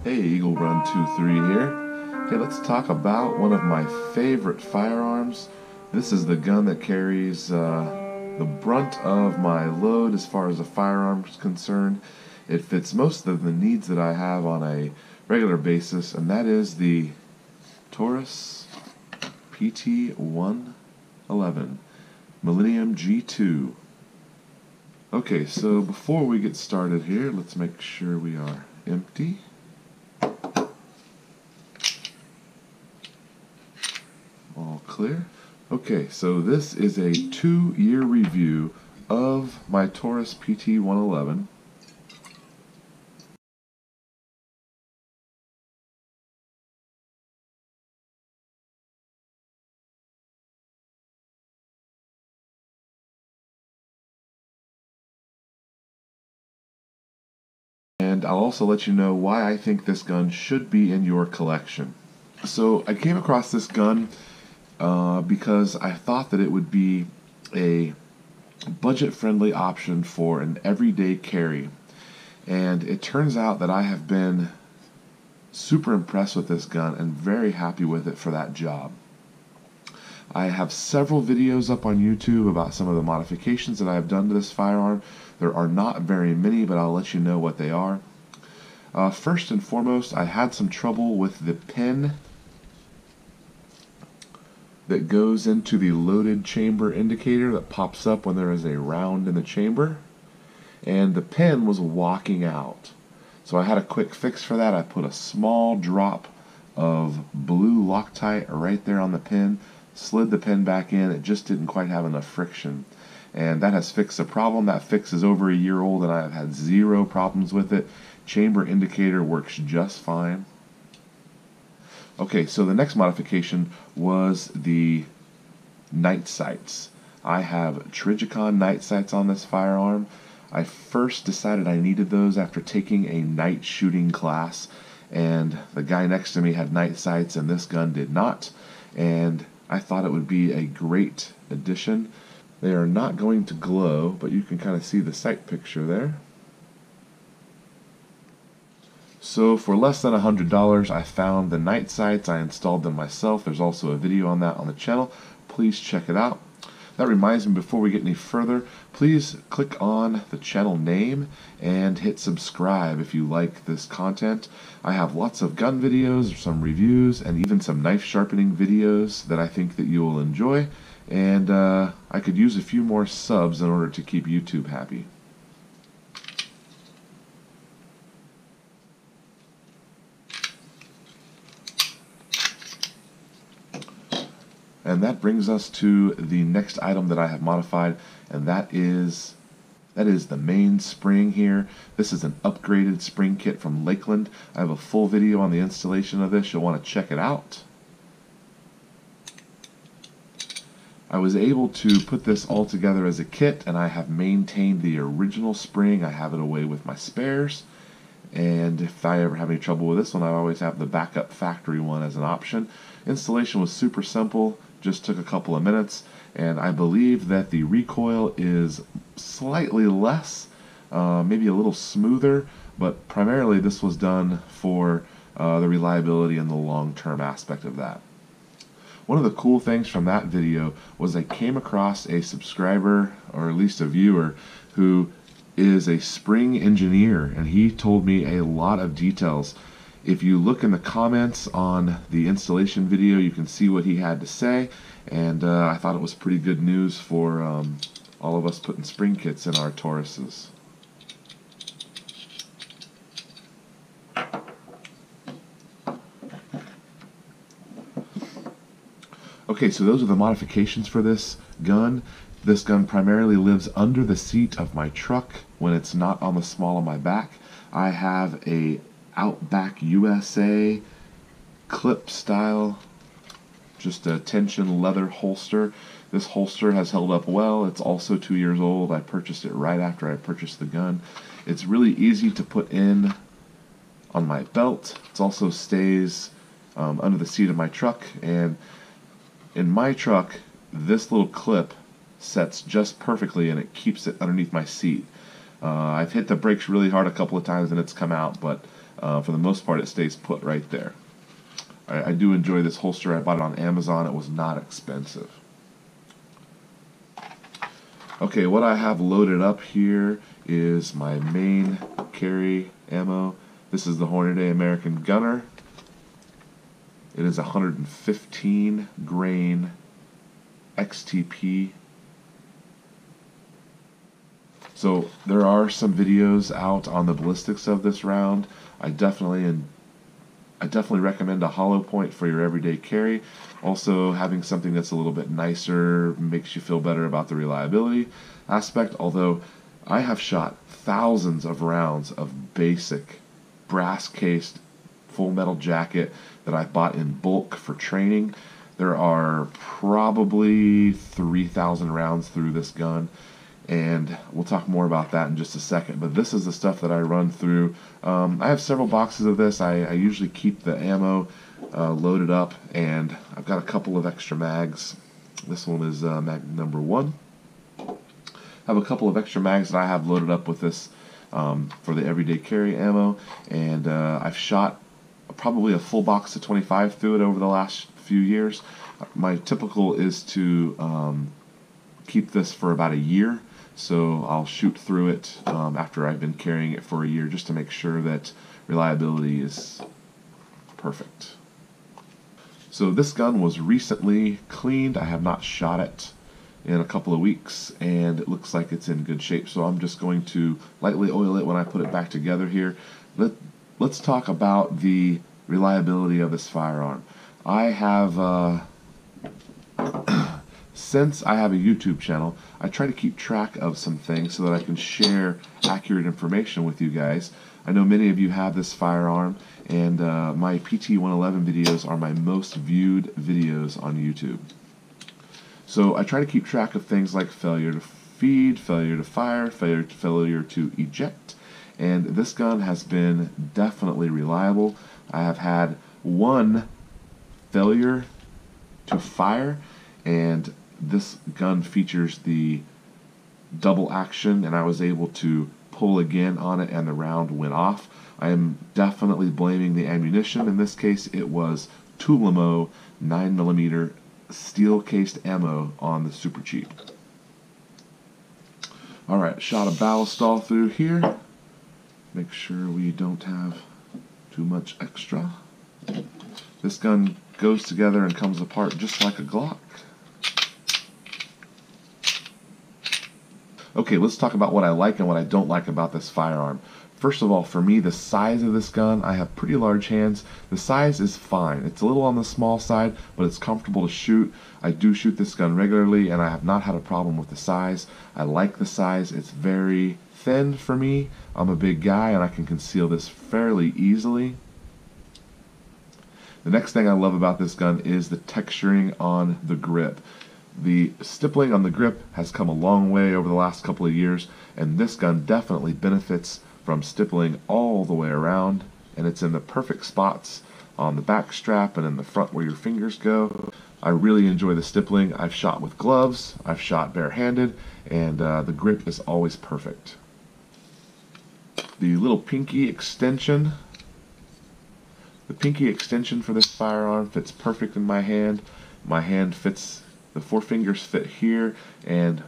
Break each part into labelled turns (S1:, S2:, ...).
S1: Hey, Eagle Run 23 here. Hey, let's talk about one of my favorite firearms. This is the gun that carries the brunt of my load as far as a firearm is concerned. It fits most of the needs that I have on a regular basis, and that is the Taurus PT111 Millennium G2. Okay, so before we get started here, let's make sure we are empty. All clear. Okay, so this is a 2-year review of my Taurus PT111. And I'll also let you know why I think this gun should be in your collection. So I came across this gun because I thought that it would be a budget-friendly option for an everyday carry. And it turns out that I have been super impressed with this gun and very happy with it for that job. I have several videos up on YouTube about some of the modifications that I have done to this firearm. There are not very many, but I'll let you know what they are. First and foremost, I had some trouble with the pin that goes into the loaded chamber indicator that pops up when there is a round in the chamber, and the pin was walking out. So I had a quick fix for that. I put a small drop of blue Loctite right there on the pin, slid the pin back in. It just didn't quite have enough friction, and that has fixed the problem. That fix is over a year old and I've had zero problems with it. Chamber indicator works just fine. Okay, so the next modification was the night sights. I have Trijicon night sights on this firearm. I first decided I needed those after taking a night shooting class, and the guy next to me had night sights and this gun did not, and I thought it would be a great addition. They are not going to glow, but you can kind of see the sight picture there. So for less than $100, I found the night sights. I installed them myself. There's also a video on that on the channel. Please check it out. That reminds me, before we get any further, please click on the channel name and hit subscribe if you like this content. I have lots of gun videos, some reviews, and even some knife sharpening videos that I think that you will enjoy. And I could use a few more subs in order to keep YouTube happy. And that brings us to the next item that I have modified, and that is the main spring here. This is an upgraded spring kit from Lakeland. I have a full video on the installation of this. You'll want to check it out. I was able to put this all together as a kit, and I have maintained the original spring. I have it away with my spares, and if I ever have any trouble with this one, I always have the backup factory one as an option. Installation was super simple, just took a couple of minutes, and I believe that the recoil is slightly less, maybe a little smoother, but primarily this was done for the reliability and the long-term aspect of that. One of the cool things from that video was I came across a subscriber, or at least a viewer, who is a spring engineer, and he told me a lot of details. If you look in the comments on the installation video, you can see what he had to say, and I thought it was pretty good news for all of us putting spring kits in our Tauruses. Okay, so those are the modifications for this gun. This gun primarily lives under the seat of my truck when it's not on the small of my back. I have a Outback USA clip style, just a tension leather holster. This holster has held up well. It's also 2 years old. I purchased it right after I purchased the gun. It's really easy to put in on my belt. It also stays under the seat of my truck, and in my truck this little clip sets just perfectly and it keeps it underneath my seat. I've hit the brakes really hard a couple of times and it's come out, but For the most part, it stays put right there. I do enjoy this holster. I bought it on Amazon. It was not expensive. Okay, what I have loaded up here is my main carry ammo. This is the Hornady American Gunner. It is 115 grain XTP. So there are some videos out on the ballistics of this round. I definitely recommend a hollow point for your everyday carry. Also, having something that's a little bit nicer makes you feel better about the reliability aspect, although I have shot thousands of rounds of basic brass-cased full metal jacket that I bought in bulk for training. There are probably 3,000 rounds through this gun, and we'll talk more about that in just a second. But this is the stuff that I run through. I have several boxes of this. I usually keep the ammo loaded up, and I've got a couple of extra mags. This one is mag number 1. I have a couple of extra mags that I have loaded up with this for the everyday carry ammo, and I've shot probably a full box of 25 through it over the last few years. My typical is to keep this for about a year, so I'll shoot through it after I've been carrying it for a year, just to make sure that reliability is perfect. So this gun was recently cleaned. I have not shot it in a couple of weeks, and it looks like it's in good shape, so I'm just going to lightly oil it when I put it back together here. Let's talk about the reliability of this firearm. I have since I have a YouTube channel, I try to keep track of some things so that I can share accurate information with you guys. I know many of you have this firearm, and my PT111 videos are my most viewed videos on YouTube. So I try to keep track of things like failure to feed, failure to fire, failure to eject, and this gun has been definitely reliable. I have had one failure to fire, and this gun features the double action, and I was able to pull again on it and the round went off. I am definitely blaming the ammunition. In this case, it was Tulamo 9mm steel cased ammo on the Super Cheap. Alright, shot a ballast all through here. Make sure we don't have too much extra. This gun goes together and comes apart just like a Glock. Okay, let's talk about what I like and what I don't like about this firearm. First of all, for me, the size of this gun, I have pretty large hands. The size is fine. It's a little on the small side, but it's comfortable to shoot. I do shoot this gun regularly, and I have not had a problem with the size. I like the size. It's very thin for me. I'm a big guy, and I can conceal this fairly easily. The next thing I love about this gun is the texturing on the grip. The stippling on the grip has come a long way over the last couple of years, and this gun definitely benefits from stippling all the way around, and it's in the perfect spots on the back strap and in the front where your fingers go. I really enjoy the stippling. I've shot with gloves, I've shot barehanded, and the grip is always perfect. The little pinky extension. The pinky extension for this firearm fits perfect in my hand. My hand fits, the four fingers fit here, and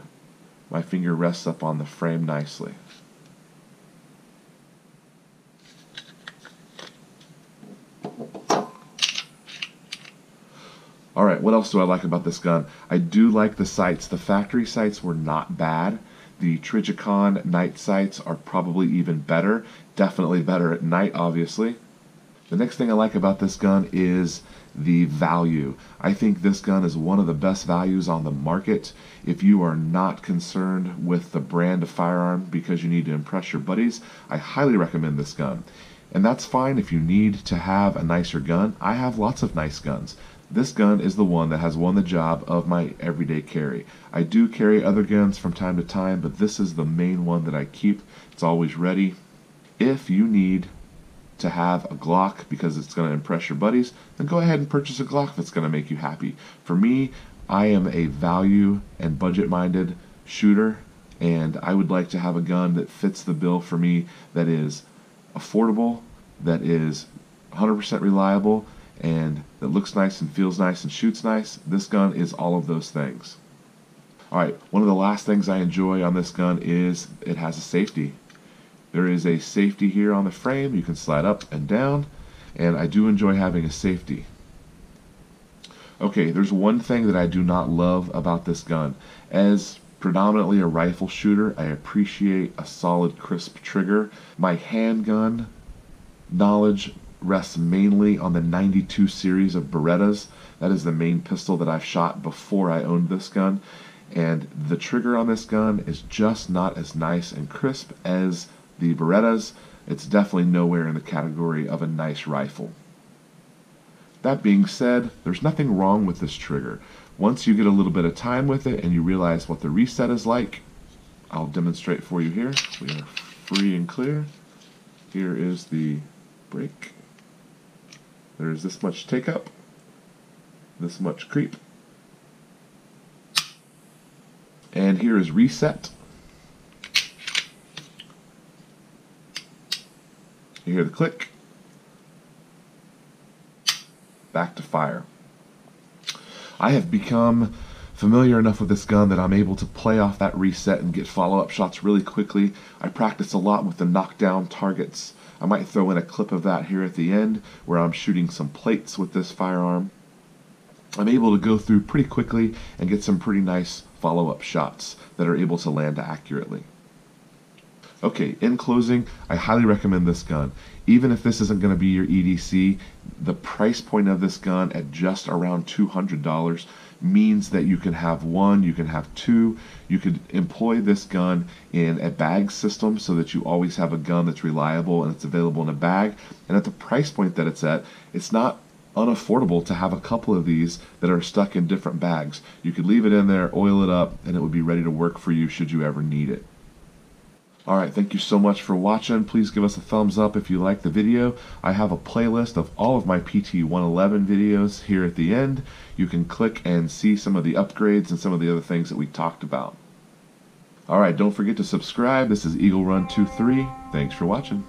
S1: my finger rests up on the frame nicely. Alright, what else do I like about this gun? I do like the sights. The factory sights were not bad. The Trijicon night sights are probably even better. Definitely better at night, obviously. The next thing I like about this gun is the value. I think this gun is one of the best values on the market. If you are not concerned with the brand of firearm because you need to impress your buddies, I highly recommend this gun. And that's fine if you need to have a nicer gun. I have lots of nice guns. This gun is the one that has won the job of my everyday carry. I do carry other guns from time to time, but this is the main one that I keep. It's always ready. If you need to have a Glock because it's going to impress your buddies, then go ahead and purchase a Glock if it's going to make you happy. For me, I am a value and budget-minded shooter, and I would like to have a gun that fits the bill for me, that is affordable, that is 100% reliable and that looks nice and feels nice and shoots nice, this gun is all of those things. Alright, one of the last things I enjoy on this gun is it has a safety. There is a safety here on the frame. You can slide up and down, and I do enjoy having a safety. Okay, there's one thing that I do not love about this gun. As predominantly a rifle shooter, I appreciate a solid, crisp trigger. My handgun knowledge rests mainly on the 92 series of Berettas. That is the main pistol that I've shot before I owned this gun. And the trigger on this gun is just not as nice and crisp as the Berettas. It's definitely nowhere in the category of a nice rifle. That being said, there's nothing wrong with this trigger. Once you get a little bit of time with it and you realize what the reset is like, I'll demonstrate for you here. We are free and clear. Here is the brake. There's this much take up, this much creep. And here is reset. You hear the click. Back to fire. I have become familiar enough with this gun that I'm able to play off that reset and get follow-up shots really quickly. I practice a lot with the knockdown targets. I might throw in a clip of that here at the end where I'm shooting some plates with this firearm. I'm able to go through pretty quickly and get some pretty nice follow-up shots that are able to land accurately. Okay, in closing, I highly recommend this gun. Even if this isn't going to be your EDC, the price point of this gun at just around $200 means that you can have one, you can have two, you could employ this gun in a bag system so that you always have a gun that's reliable and it's available in a bag. And at the price point that it's at, it's not unaffordable to have a couple of these that are stuck in different bags. You could leave it in there, oil it up, and it would be ready to work for you should you ever need it. Alright, thank you so much for watching. Please give us a thumbs up if you like the video. I have a playlist of all of my PT111 videos here at the end. You can click and see some of the upgrades and some of the other things that we talked about. Alright, don't forget to subscribe. This is Eagle Run 23. Thanks for watching.